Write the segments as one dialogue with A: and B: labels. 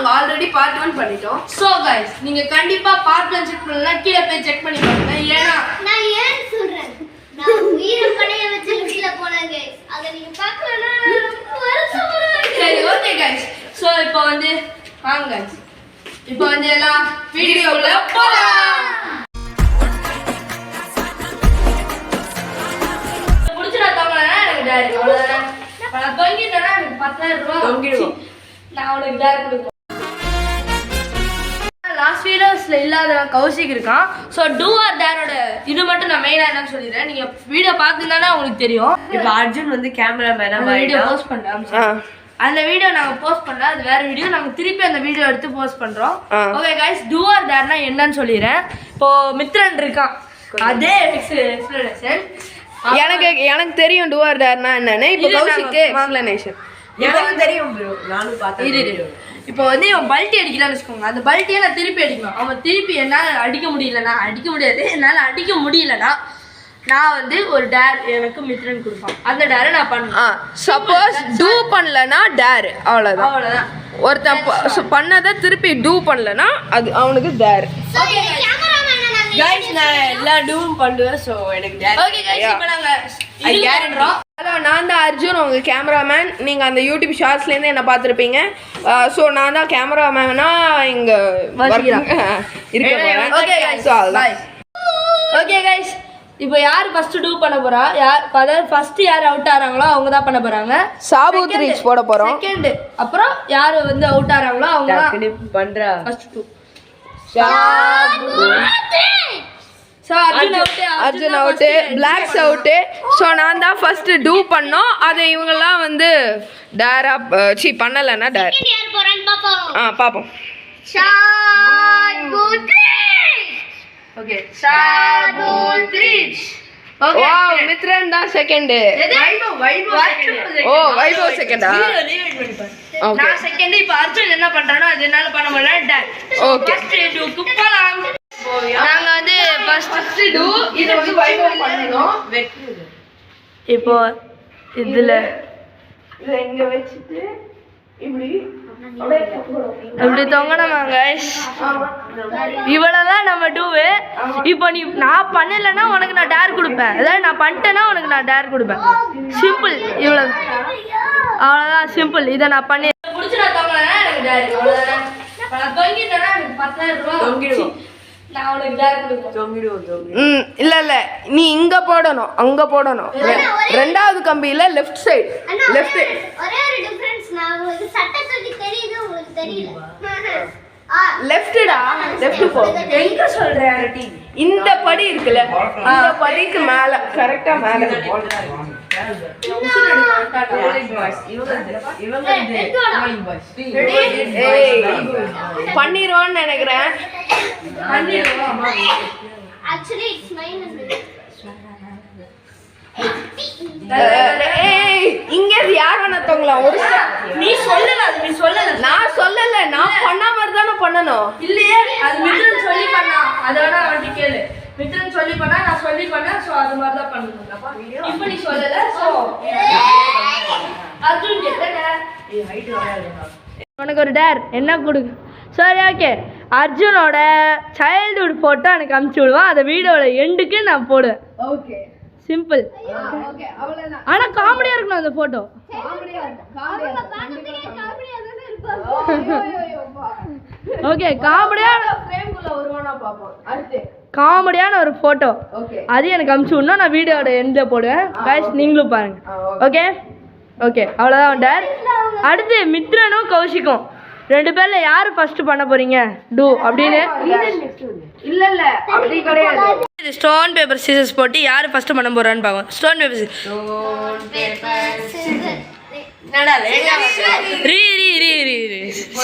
A: நாங்க already part 1 பண்ணிட்டோம். So guys நீங்க கண்டிப்பா பார்ட் 1 செக் பண்ணலாம், கீழ போய் செக் பண்ணி பாருங்க. ஏனா
B: நான் ஏன் சொல்றேன், நான் உயிரை பணைய வச்சு லிஸ்ட்ல போனேன் गाइस. அத நீங்க பார்க்கலனா வருஷம் வரும்.
A: சரி ஓகே गाइस. சோ இப்போ வந்து வாங்க गाइस, இப்போ வந்து எல்லாம் வீடியோக்குள்ள போலாம். புடிச்சா தவங்களா எனக்கு டைரி அவ்வளவுதான். நான் தொங்கிட்டேனா எனக்கு 10000 ரூபாய் தொங்கிடுவோம். நான் உனக்கு டைரி கொடுப்பேன். லாஸ்ட் வீடியோஸ்ல இல்லாதவன் கௌஷிக் இருக்கான். ஸோ டூ ஆர் டேரோட இது மட்டும் நான் மெயினாக என்னன்னு சொல்லிடுறேன். நீங்க வீடியோ பார்த்துருந்தானே உங்களுக்கு தெரியும்.
C: இப்போ அர்ஜுன் வந்து கேமராமேனா
A: வீடியோ போஸ்ட் பண்றோம். அந்த வீடியோ நாங்க போஸ்ட் பண்ணல, அது வேற வீடியோ. நாங்க திருப்பி அந்த வீடியோ எடுத்து போஸ்ட் பண்றோம். ஓகே गाइस, டூ ஆர் டேர்னா என்னன்னு சொல்லிடுறேன். இப்போ மித்ரன் இருக்கான், அதே எக்ஸ்பிளனேஷன்
D: எனக்கு தெரியும். டூ ஆர் டேர்னா என்னன்னு இப்போ கௌஷிக்கு எக்ஸ்பிளனேஷன்
C: எனக்கு தெரியும் ப்ரோ, நானும் பார்த்தேன்.
A: இப்போ வந்து இவன் பல்ட்டி அடிக்கலாம்னு வச்சுக்கோங்க, அந்த பல்ட்டியை நான் திருப்பி அடிக்கணும். அவன் திருப்பி என்னால் அடிக்க முடியாது. என்னால் அடிக்க முடியலன்னா நான் வந்து ஒரு டேர் எனக்கு மித்ரன் கொடுப்பான். அந்த டேரை நான் பண்ணுவேன்.
D: சப்போஸ் டூ பண்ணலனா டேர், அவ்வளோதான். ஒருத்தன் பண்ணதை திருப்பி டூ பண்ணலனா அது அவனுக்கு டேர்.
C: गाइस நான் எல்லா டூவும் பண்ணுவேன். சோ எனக்கு
A: ஓகே गाइस, இப்போ நாங்க ஐ கேரண்ட்றோம்.
D: ஹலோ, நான் தான் அர்ஜுன், உங்கள் கேமராமேன். நீங்கள் அந்த யூடியூப் ஷார்ட்ஸ்லேருந்து என்ன பார்த்துருப்பீங்க. ஸோ நான் தான் கேமராமேனா இங்கே இருக்க போகிறேன்.
A: ஓகே गाइस, பாய். ஓகே गाइस, இப்போ யார் ஃபர்ஸ்ட் டூ பண்ண போறா? அதாவது ஃபர்ஸ்ட் யார் அவுட் ஆறாங்களோ அவங்க தான் பண்ண போறாங்க.
D: சாபூத் ரீச் போட போறோம்.
A: செகண்ட் அப்புறம் யார் வந்து அவுட் ஆறாங்களோ அவங்க தான்
C: பண்றா.
A: First two.
D: அர்ஜுன் அவுட்டு, பிளாக்ஸ் அவுட்டு. ஸோ நான் தான் ஃபர்ஸ்ட் டூ பண்ணோம். அதை இவங்கெல்லாம் வந்து டேரா பண்ணலைன்னா டேர். பார்ப்போம்.
A: ஓகே, சாபூத்ரிச். ஓகே,
D: வாவ், மித்ரன் தான் செகண்ட். ஓ, வைபவ் செகண்டா? ஓகே,
A: நான் செகண்ட். இப்போ அர்ஜுன் என்ன பண்றானோ அது என்னால பண்ண முடியல. டேர்.
D: ஓகே,
A: ஃபர்ஸ்ட் டூக்கு போலாம். நாங்க வந்து ஃபர்ஸ்ட் டூ
D: இது வந்து வைபவ் பண்ணனும்.
A: இப்போ இதுல
D: இத இங்க வச்சிட்டு
A: இப்படி தொங்கணுமா गाइस? இவ்வளவுதான் நம்ம டூவு. இப்போ நான் பண்ணலன்னா உனக்கு நான் டேர் கொடுப்பேன், அதாவது நான் பண்ணிட்டேன்னா உனக்கு நான் டேர் கொடுப்பேன். சிம்பிள், இவ்வளவு, அவ்வளவுதான் சிம்பிள். இதை நான் பண்ணி பிடிச்சி நான் தொங்கலன்னா எனக்கு டேர், அவ்வளவுதான். நான் தொங்கிட்டேன்னா எனக்கு 10000 ரூபாய் தொங்கிடுவோம். நான் உனக்கு டேர் கொடுப்பேன்.
C: தொங்கிடுவோம்.
D: இல்ல நீ இங்க போடணும், அங்க போடணும். ரெண்டாவது கம்பியில லெஃப்ட் சைடு. லெஃப்ட்.
B: ஒரே ஒரு டிஃபரன்ஸ், நான் உங்களுக்கு சட்டத்துக்கு தெரியுது, உங்களுக்கு தெரியல.
D: லெஃப்ட்டா? லெஃப்ட் போ.
A: எங்க சொல்றேன்?
D: இந்த படி இருக்குல, இந்த படிக்கு மேல, கரெக்ட்டா மேல. பண்ணிடுவான்னு நினைக்கிறேன்.
B: Actually it's mine.
D: இங்க யார் வேணா தொங்கலாம். ஒரு
A: நீ சொல்லல, அது நீ சொல்லல.
D: நான் சொல்லல, நான் பண்ண மாதிரி தானே பண்ணணும்.
A: இல்லையே, அது மித்ரன் சொல்லி பண்ணா. அதோட அவன்கிட்ட கேளு. மித்ரன் சொல்லி பண்ணா, நான் சொல்லி பண்ணேன். சோ அது மாதிரி தான் பண்ணணும். இப்போ நீ சொல்லல. சோ அர்ஜுன் கேட்டேன், உனக்கு ஒரு டேர் என்ன கொடு. சரி ஓகே, அர்ஜுனோட சைல்ட்ஹுட் போட்டோ எனக்கு அனுப்பிச்சு விடுவான். அந்த வீடியோட எண்டுக்கு நான் போடுவேன்.
D: Okay,
A: simple.
D: ஓகே, அவ்வளவுதான்.
A: ஆனா காமெடியா இருக்கணும் அந்த போட்டோ. ஓகே, காமெடியான
D: ஃப்ரேம்குள்ள வருவானா பாப்போம். அடுத்து
A: காமெடியான ஒரு போட்டோ.
D: ஓகே,
A: அது எனக்கு அனுப்பிச்சு விடணும். நான் வீடியோட எண்ட்ல போடுவேன். गाइस நீங்களும் பாருங்க. ஓகே ஓகே, அவ்வளோதான் டேர். அடுத்து மித்ரனும் கௌஷிக்கும் ரெண்டு பேர்ல யாரு ஃபர்ஸ்ட் பண்ண போறீங்க டூ அப்படின்னு?
D: இல்ல அப்படி கிடையாது.
A: இது ஸ்டோன் பேப்பர் சீசர்ஸ் போட்டு யாரு ஃபர்ஸ்ட் பண்ண போறான்னு பாப்போம். ஸ்டோன் பேப்பர்
C: என்னடா லேட்டா
A: ரீ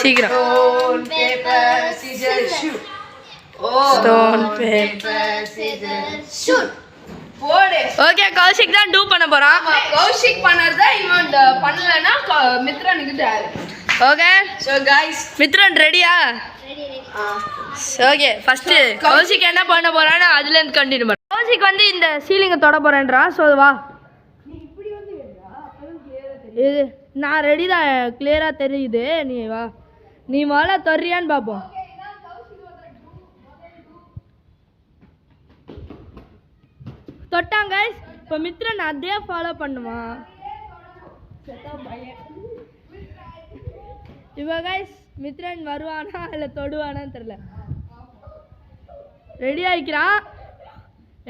A: சீக்கிரம்.
C: Stone paper scissor shoot.
A: Stone paper
B: Scissors, shoot.
D: போடு.
A: ஓகே, கௌஷிக் தான் டூ பண்ண போறான்.
D: கௌஷிக் பண்ணறத இவன் பண்ணலனா மித்ரனுக்கு dare.
A: Okay,
C: so guys
A: Mithran ரெடியா? ஓகே, ஃபர்ஸ்ட் கௌஷிக் என்ன பண்ண போறான்னு அதுல இருந்து கண்டினியூ பண்ணு. கௌஷிக் வந்து இந்த சீலிங்கை தொட போறேன்றான். ஸோ வா, இது நான் ரெடி தான், கிளியரா தெரியுது. நீ வா, நீ முதல்ல தர்றியான்னு பார்ப்போம். தொட்டாங்க. இப்போ மித்ரன் அதே ஃபாலோ பண்ணுமா? இப்போ கைஸ் மித்ரன் வருவானா இல்லை தொடுவானான்னு தெரில. ரெடி ஆகிக்கிறான்.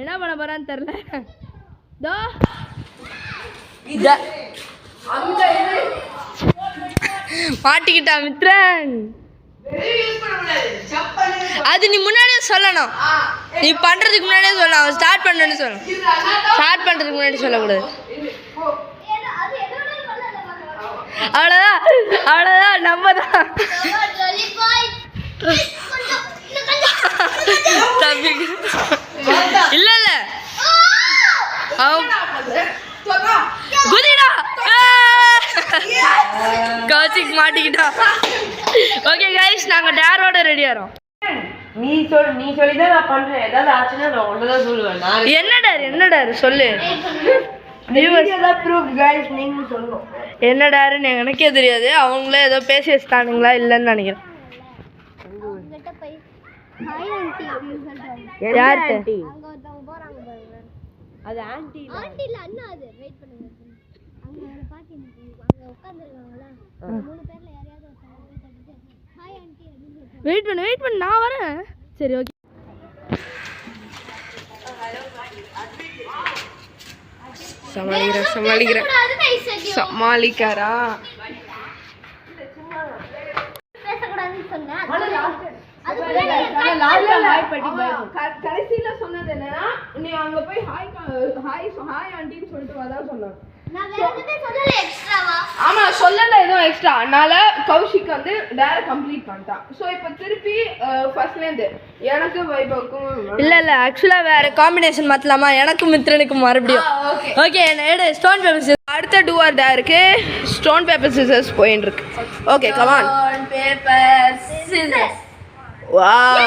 A: என்ன பண்ண போறான்னு தெரில. மாட்டிக்கிட்டா மித்ரன். அது நீ முன்னாடியே சொல்லணும். நீ பண்றதுக்கு முன்னாடியே சொல்லணும். ஸ்டார்ட் பண்ணணும்னு சொல்லணும். ஸ்டார்ட் பண்றதுக்கு முன்னாடி சொல்லக்கூடாது. அவ்வளோதான் அவ்வளோதான் நம்ம தான் தம்பி. இல்ல இல்ல குதிடா கௌசிக் மாட்டிக்கிட்டா. ஓகே கைஸ் நாங்க டேரோட ரெடி ஆறோம்.
C: நீ சொல்லிதான் நான் பண்றேன். ஏதாவது ஆச்சுன்னா நான் ஒண்ணுதான் சொல்லுவேன்.
A: என்ன டேர் சொல்லு.
C: நீங்க சொல்லுங்க
A: என்ன டேருன்னு எனக்கே தெரியாது. அவங்களே ஏதோ பேசி வச்சுட்டானுங்களா இல்லைன்னு நினைக்கிறேன். யார்கிட்ட?
C: அது ஆன்ட்டி
B: இல்ல அண்ணா. அது வெயிட் பண்ணுங்க. அங்க பாத்தீங்க அங்க உட்கார்ந்திருக்காங்களா? மூணு பேர்ல யாரையாவது ஹாய் ஆன்ட்டி அப்படினு சொல்றாங்க.
A: வெயிட் பண்ணு நான் வரேன். சரி ஓகே.
D: சமாளிக்காரா?
B: பேசக்கூடாதுன்னு சொன்னேன்.
D: கடைசியில சொன்னது என்னன்னா நீ அங்க போய் ஹாய் ஆண்டின்னு சொல்லிட்டு வாதான் சொன்னாங்க.
B: நான் வேற எதுவுமே சொல்லல எக்ஸ்ட்ராவா.
D: ஆமா சொல்லல எதுவும் எக்ஸ்ட்ரா. அதனால கௌஷிக் வந்து டேர கம்ப்ளீட் பண்ணிட்டான். ஸோ இப்போ திருப்பி ஃபர்ஸ்ட்லேருந்து எனக்கு வைபவுக்கும்
A: இல்ல ஆக்சுவலா வேற காம்பினேஷன் மாத்தலாமா? எனக்கும் மித்ரனுக்கும் மறுபடியும். ஓகே எடு ஸ்டோன் பேப்பர் சிசர்ஸ்.
D: அடுத்த டூ ஆர் டேருக்கு ஸ்டோன் பேப்பர் சிசர்ஸ் போயின்னு இருக்கு. Okay come on.
A: Stone paper scissors.
D: Wow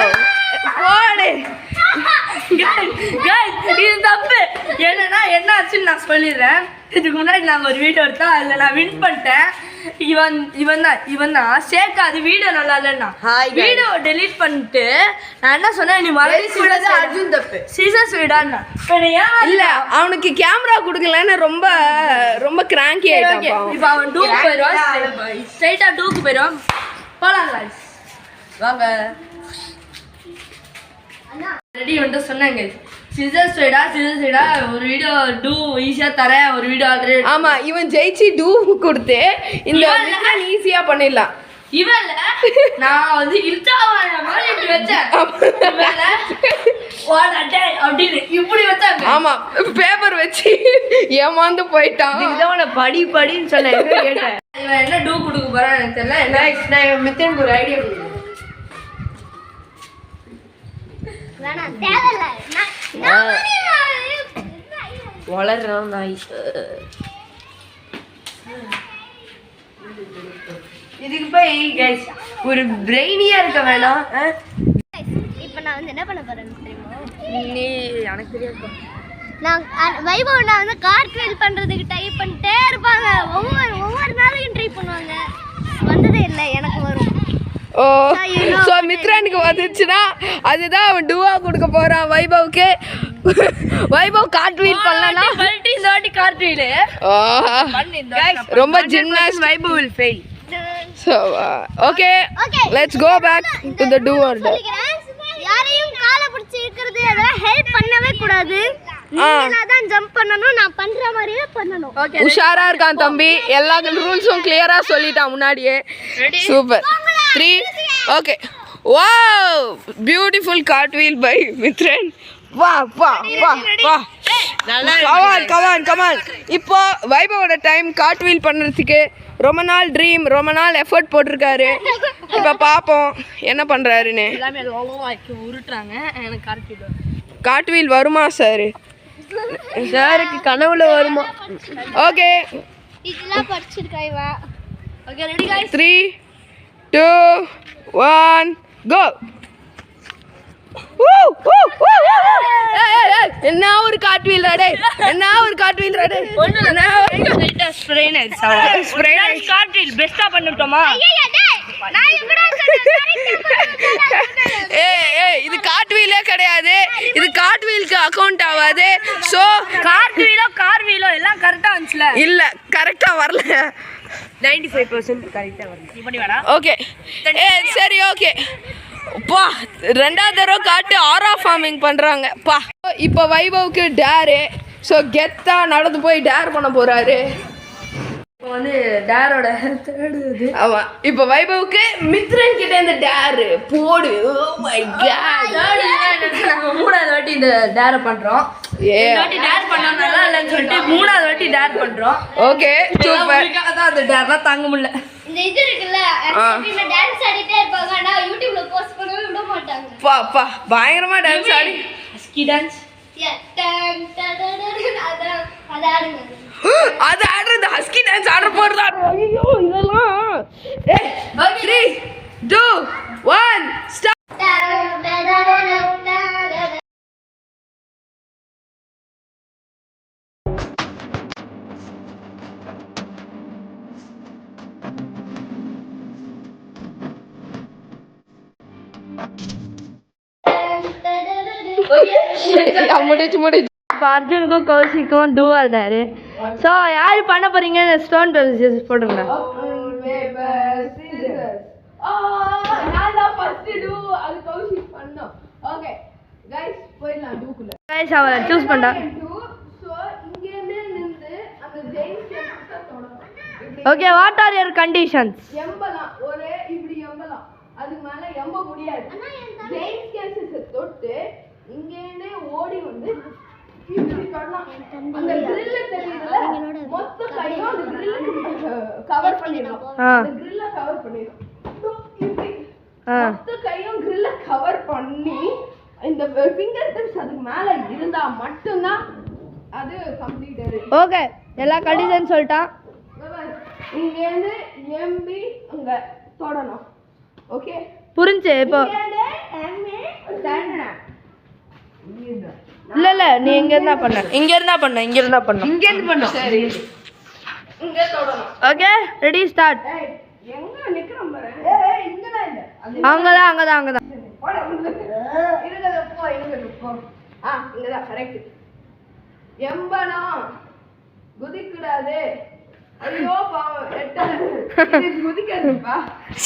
D: போடு.
A: இது தப்பு. என்னன்னா என்ன ஆச்சுன்னு நான் சொல்லிடுறேன். இதுக்கு முன்னாடி நாங்கள் ஒரு வீடியோ எடுத்தோம். அதில் நான் வின் பண்ணிட்டேன். இவன் தான் ஷேக். அது வீடியோ நல்லா இல்லைன்னா வீடியோ டெலீட் பண்ணிட்டு நான் என்ன சொன்னேன், நீ மறுபடியும்
C: அர்ஜுன் தப்பு
A: சீசர்ஸ் விடான்னு.
D: இல்ல அவனுக்கு கேமரா கொடுக்கலன்னு ரொம்ப கிராங்கி ஆயிட்டான்.
A: இப்போ அவன் டூக்கு போயிடுவான். ஸ்ட்ரைட்டாக டூக்கு போயிடுவான். போலாம்
C: வாங்க.
A: ரெடி வந்துட்டு சொன்னாங்க சிசர்ஸ் வைடா ஒரு வீடியோ டூ ஈஸியாக தரேன். ஒரு வீடியோ ஆல்ரெடி.
D: ஆமா இவன் ஜெயிச்சு டூ கொடுத்து இந்த ஈஸியா பண்ணிடலாம்.
A: இவன்ல நான் வந்து இப்படி வச்சேன் அப்படின்னு இப்படி வச்சாங்க.
D: ஆமா பேப்பர் வச்சு ஏமாந்து போயிட்டான்.
C: இதுதான் படின்னு சொன்னேன். கேட்டேன்
A: இவன் என்ன டூ கொடுக்க போறான்னு எனக்கு தெரியல.
C: நான் மித்தனுக்கு ஒரு ஐடியா கொடுக்குறேன்.
B: வேணாம் தேவையில்ல.
C: வளர்றான் நாய். இதுக்கு போய் கைஸ் ஒரு பிரெயினியா இருக்க வேணாம்.
B: இப்போ நான் வந்து என்ன பண்ண போறேன்னு தெரியுமா?
A: நீ எனக்கு தெரியாது.
B: நான் வைபவ் நான் வந்து கார்ட்வீல் பண்றதுக்கு டைப் பண்ணிட்டே இருப்பாங்க. ஒவ்வொரு நாளைக்கும் ட்ரை பண்ணுவாங்க. வந்ததே இல்லை. எனக்கு வரும்.
D: ஓ ஸோ மித்ரனுக்கு வந்துச்சுன்னா அதுதான் அவன் டூவா கொடுக்க போறான் வைபவுக்கு. வைபவ் கார்ட்வீல் பண்ணலனா
A: இந்த வாட்டி கார்ட்வீல்
D: ரொம்ப gymnast.
C: Vaibhav will fail.
D: So okay let's go back to the do or die.
B: யாரையும் காலை பிடிச்சி இருக்கிறது அதெல்லாம் ஹெல்ப் பண்ணவே கூடாது. நீங்களா தான் ஜம்ப் பண்ணனும். நான் பண்ற மாதிரியே பண்ணனும்.
D: உஷாரா இருக்கான் தம்பி. எல்லா ரூல்ஸும் கிளியரா சொல்லிட்டான் முன்னாடியே. Super. 3 okay. Wow beautiful cartwheel by Mithran. வா கமான். இப்போ வைபவோட டைம் cartwheel பண்ணுறதுக்கு ரொம்ப நாள் ட்ரீம், ரொம்ப நாள் எஃபர்ட் போட்டிருக்காரு. இப்போ பார்ப்போம் என்ன பண்ணுறாருன்னு.
A: எல்லாமே உருட்டுறாங்க. எனக்கு
D: cartwheel வருமா சார்?
C: சாருக்கு கனவுல வருமா?
D: ஓகே
B: இதெல்லாம் படிச்சிருக்கா இவ.
A: Okay ready guys.
D: 3 2 1 go. என்ன ஒரு cartwheel ராடே.
A: ஸ்ப்ரெயின் கார்ட்வீல் பெஸ்டா பண்ணிட்டோமா?
B: ஐயா டேய் நான் எப்படா
D: ஏய் இது கார்ட்வீலே கிடையாது, இது கார்ட்வீலுக்கு அக்கௌண்ட் ஆகாது. ஸோ
A: கார் வீலோ எல்லாம் கரெக்டா வந்துச்சுல?
D: இல்ல கரெக்டா வரல.
C: 95% கரெக்டா வருது.
A: நீ பண்ணி வேணா.
D: ஓகே சரி ஓகே பா. ரெண்டாவது தடவை காட்டு ஆரா ஃபார்மிங் பண்றாங்க பா. இப்போ வைபவுக்கு டேரு. ஸோ கெத்தா நடந்து போய் டேர் பண்ண போறாரு.
A: இப்போ வந்து டேரோட தேடுது.
D: ஆமா இப்போ வைபவுக்கு மித்ரன் கிட்ட இந்த டேரு போடு. Oh my god.
A: நாங்கள் 3வது வாட்டி இந்த டேரை பண்றோம். இந்த வாட்டி டேர் பண்ணா நல்லா இல்லைன்னு சொல்லிட்டு 3வது வாட்டி டேர் பண்றோம்.
D: Okay super.
A: தான் அந்த டேர்லாம் தாங்க முடியல.
B: இந்த இது இருக்குல்ல எப்பவுமே டான்ஸ் ஆடிட்டே இருப்பாங்க ஆனா யூடியூப்ல போஸ்ட் பண்ணவே விட மாட்டாங்க.
D: பா பா பயங்கரமா டான்ஸ் ஆடி.
A: ஸ்கி டான்ஸ்
B: அது ஆடுங்க.
D: அது ஆடுறது ஹஸ்கி டான்ஸ் ஆட போறதா? ஐயோ இதெல்லாம். 3 2 1 ஸ்டார்ட். முடிச்சு
A: இப்போ அர்ஜுனுக்கும் கௌஷிக்கும் டூவால்டாரு. ஸோ யார் பண்ண போறீங்க? ஸ்டோன் பேப்பர் சீசர்ஸ் போட்டுருங்க. கைஸ் அவ சூஸ் பண்ணா. Okay what are your conditions?
D: அதுக்கு மேல எம்ப முடியாது. ஜெயின்ஸ் கேன்சஸ் தொட்டு இங்கேனே ஓடி வந்து இப்படி பண்ணலாம். அந்த grill தெரியுதுல மொத்த கையும் அந்த grill கவர் பண்ணிடும். அந்த grill கவர் பண்ணிடும். இப்படி மொத்த கையும் grill கவர் பண்ணி இந்த ஃபிங்கர் டிப்ஸ் அதுக்கு மேல இருந்தா மட்டும் தான் அது கம்ப்ளீட் ஆயிடும்.
A: ஓகே எல்லா கண்டிஷன் சொல்லிட்டான்.
D: இங்கேருந்து எம்பி அங்க தொடணும். ஓகே
A: புரிஞ்சு இப்போ இல்ல நீ இங்க இருந்தா பண்ண
D: சரி இங்க தொடணும்.
A: Okay ready start.
D: எங்க நிக்கிறோம் பாரு. இங்க தான் இல்ல
A: அங்கதான்
D: போட இருங்க போ இங்கதான் கரெக்ட். எம்பனா குதிக்கூடாது. ஐயோ பாவம் குதிக்காதுப்பா.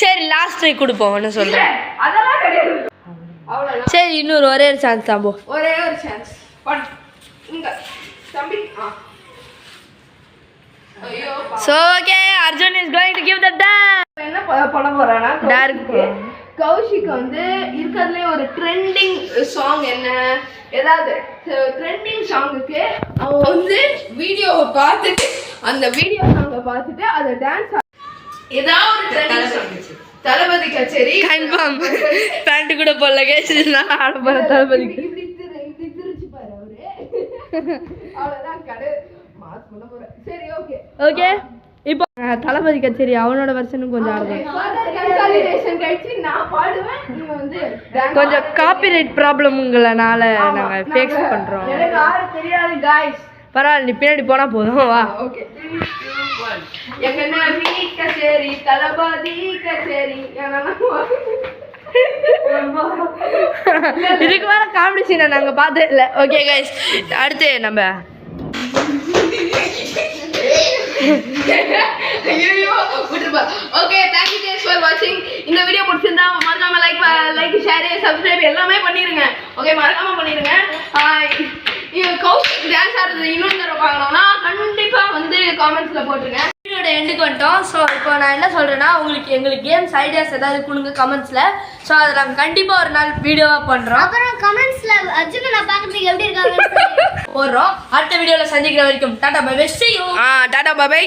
A: சரி லாஸ்ட் ட்ரை கொடுப்போம் ஒன்று சொல்றேன்.
D: அதெல்லாம் கிடையாது. அவ்வளவுதான்.
A: சரி இன்னொரு ஒரே ஒரு சான்ஸ் தான் போ.
D: ஒரே ஒரு சான்ஸ் பண்ணு. இங்க தம்பி ஐயோ
A: So okay, Arjun is going to give the dance.
D: என்ன பண்ண போறானா?
A: டார்க்
D: கௌஷிக் வந்து இருக்கிறதுலே ஒரு ட்ரெண்டிங் சாங் என்ன ஏதாவது ட்ரெண்டிங் சாங்குக்கு அவன் வந்து வீடியோவை பார்த்துட்டு அந்த வீடியோ சாங்கை பார்த்துட்டு அதை டான்ஸ் ஏதாவது ஒரு ட்ரெண்டிங் சாங் தளபதி கச்சேரி
A: கன்ஃபார்ம் பேண்ட் கூட போடல கேஸ் நான் ஆட போறேன் தளபதிக்கு.
D: இப்படி திருச்சி பாரு அவரு. அவ்வளவுதான் கடை மாஸ் பண்ண போறேன். சரி ஓகே
A: ஓகே இப்போ தளபதி கச்சேரி அவனோட வெர்ஷனும் கொஞ்சம் ஆடுறேன்.
D: கன்சாலிடேஷன் கழிச்சு நான் பாடுவேன். நீ வந்து
A: கொஞ்சம் காப்பிரைட் ப்ராப்ளம்ங்களால நாங்க ஃபேக்ஸ் பண்றோம்.
D: எனக்கு யாரு தெரியாது गाइस.
A: பரவாயில்ல நீ பின்னாடி போனா போதும் வா.
D: ஓகே 3 2 1 எங்க நவி கச்சேரி தளபதி கச்சேரி
A: இதுக்கு மேல காமெடி சீனை நாங்க பார்த்தே இல்லை. ஓகே கைஸ் அடுத்து நம்ம
D: ஐயோ விட்டுருப்பா. Okay thank you guys for வாட்சிங். இந்த வீடியோ பிடிச்சிருந்தா மறக்காம லைக் ஷேர் சப்ஸ்கிரைப் எல்லாமே பண்ணிருங்க. ஓகே மறக்காம பண்ணிருங்க. கௌஷிக் டான்ஸ் ஆடுறது இன்னொரு தடவை பார்க்கணும்னா கண்டிப்பா வந்து காமெண்ட்ஸ்ல போட்டுருங்க.
A: வீடியோட எண்டுக்கு வந்துட்டோம். ஸோ இப்போ நான் என்ன சொல்றேன்னா எங்களுக்கு கேம்ஸ் ஐடியாஸ் ஏதாவது கொடுங்க கமெண்ட்ஸ்ல. ஸோ அதை நாங்கள் கண்டிப்பா ஒரு நாள் வீடியோவா பண்றோம்.
B: அப்புறம் கமெண்ட்ஸ்ல அர்ஜுன் நான் பார்க்கிறதுக்கு எப்படி இருக்காங்க
A: போடுறோம். அடுத்த வீடியோல சந்திக்கிற வரைக்கும் tata bye bye. See you.
D: Tata bye by.